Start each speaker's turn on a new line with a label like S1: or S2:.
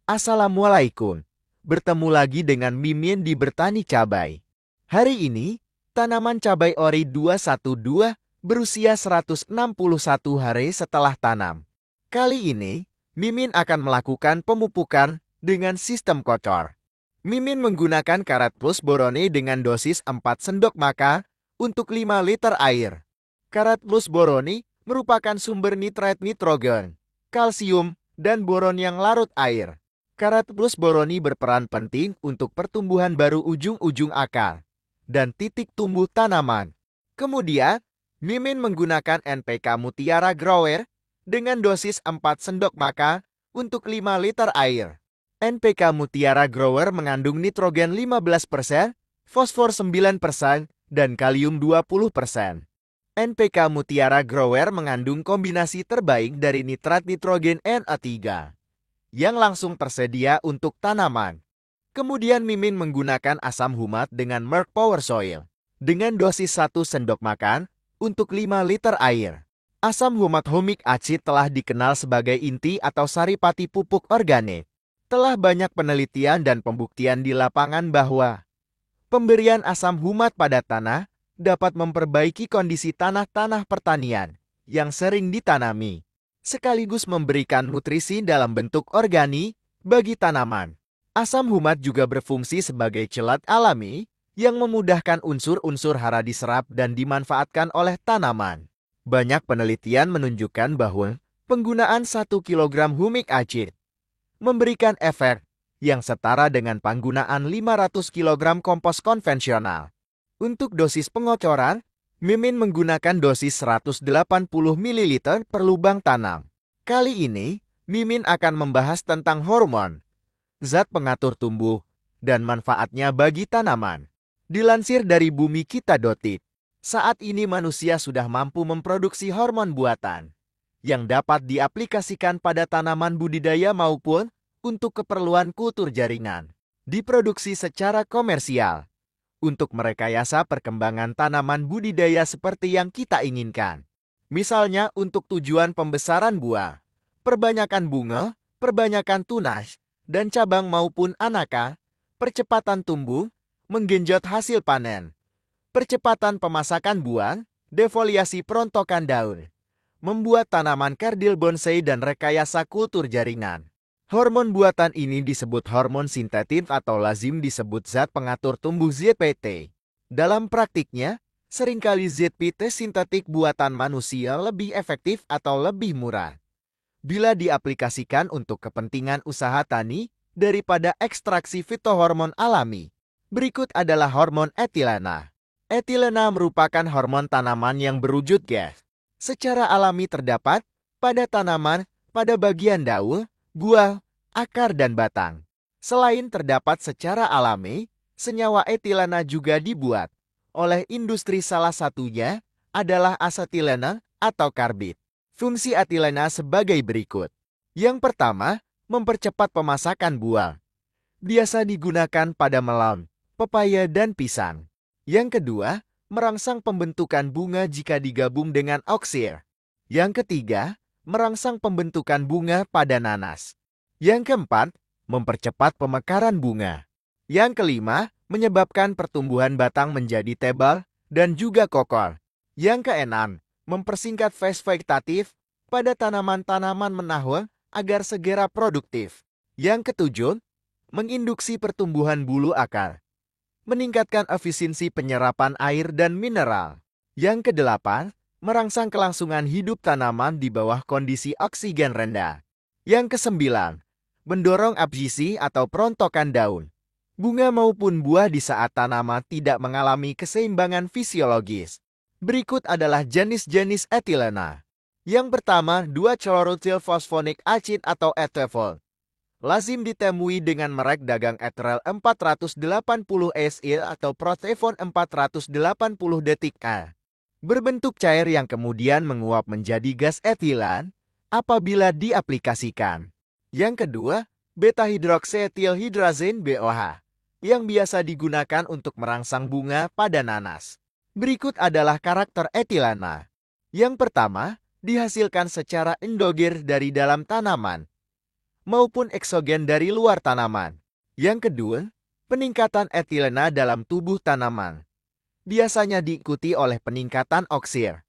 S1: Assalamualaikum. Bertemu lagi dengan Mimin di Bertani Cabai. Hari ini, tanaman cabai ori 212 berusia 161 hari setelah tanam. Kali ini, Mimin akan melakukan pemupukan dengan sistem kocor. Mimin menggunakan karat plus borone dengan dosis 4 sendok makan untuk 5 liter air. Karat plus borone merupakan sumber nitrat nitrogen, kalsium, dan boron yang larut air. Karat plus boroni berperan penting untuk pertumbuhan baru ujung-ujung akar dan titik tumbuh tanaman. Kemudian, Mimin menggunakan NPK Mutiara Grower dengan dosis 4 sendok makan untuk 5 liter air. NPK Mutiara Grower mengandung nitrogen 15%, fosfor 9%, dan kalium 20%. NPK Mutiara Grower mengandung kombinasi terbaik dari nitrat nitrogen Na3 yang langsung tersedia untuk tanaman. Kemudian Mimin menggunakan asam humat dengan Merck Power Soil dengan dosis 1 sendok makan untuk 5 liter air. Asam humat humic acid telah dikenal sebagai inti atau saripati pupuk organik. Telah banyak penelitian dan pembuktian di lapangan bahwa pemberian asam humat pada tanah dapat memperbaiki kondisi tanah-tanah pertanian yang sering ditanami, sekaligus memberikan nutrisi dalam bentuk organik bagi tanaman. Asam humat juga berfungsi sebagai celat alami yang memudahkan unsur-unsur hara diserap dan dimanfaatkan oleh tanaman. Banyak penelitian menunjukkan bahwa penggunaan 1 kg humic acid memberikan efek yang setara dengan penggunaan 500 kg kompos konvensional. Untuk dosis pengocoran, Mimin menggunakan dosis 180 ml per lubang tanam. Kali ini, Mimin akan membahas tentang hormon, zat pengatur tumbuh, dan manfaatnya bagi tanaman. Dilansir dari bumikita.it, saat ini manusia sudah mampu memproduksi hormon buatan yang dapat diaplikasikan pada tanaman budidaya maupun untuk keperluan kultur jaringan. Diproduksi secara komersial untuk merekayasa perkembangan tanaman budidaya seperti yang kita inginkan. Misalnya untuk tujuan pembesaran buah, perbanyakan bunga, perbanyakan tunas, dan cabang maupun anaka, percepatan tumbuh, menggenjot hasil panen, percepatan pemasakan buah, defoliasi perontokan daun, membuat tanaman kerdil bonsai dan rekayasa kultur jaringan. Hormon buatan ini disebut hormon sintetik atau lazim disebut zat pengatur tumbuh ZPT. Dalam praktiknya, seringkali ZPT sintetik buatan manusia lebih efektif atau lebih murah bila diaplikasikan untuk kepentingan usaha tani daripada ekstraksi fitohormon alami. Berikut adalah hormon etilena. Etilena merupakan hormon tanaman yang berwujud gas. Secara alami terdapat pada tanaman, pada bagian daun, buah, akar, dan batang. Selain terdapat secara alami, senyawa etilena juga dibuat oleh industri, salah satunya adalah asetilena atau karbit. Fungsi etilena sebagai berikut. Yang pertama, mempercepat pemasakan buah. Biasa digunakan pada melon, pepaya, dan pisang. Yang kedua, merangsang pembentukan bunga jika digabung dengan oksir. Yang ketiga, merangsang pembentukan bunga pada nanas. Yang keempat, mempercepat pemekaran bunga. Yang kelima, menyebabkan pertumbuhan batang menjadi tebal dan juga kokoh. Yang keenam, mempersingkat fase vegetatif pada tanaman-tanaman menahun agar segera produktif. Yang ketujuh, menginduksi pertumbuhan bulu akar, meningkatkan efisiensi penyerapan air dan mineral. Yang kedelapan, merangsang kelangsungan hidup tanaman di bawah kondisi oksigen rendah. Yang kesembilan, mendorong absisi atau perontokan daun, bunga maupun buah di saat tanaman tidak mengalami keseimbangan fisiologis. Berikut adalah jenis-jenis etilena. Yang pertama, 2-chlorothiol fosfonic acid atau etefol. Lazim ditemui dengan merek dagang Etrel 480 SI atau Protefon 480 detik A. Berbentuk cair yang kemudian menguap menjadi gas etilen apabila diaplikasikan. Yang kedua, beta-hidroksietilhidrazin BOH, yang biasa digunakan untuk merangsang bunga pada nanas. Berikut adalah karakter etilena. Yang pertama, dihasilkan secara endogen dari dalam tanaman, maupun eksogen dari luar tanaman. Yang kedua, peningkatan etilena dalam tubuh tanaman. Biasanya diikuti oleh peningkatan oksir.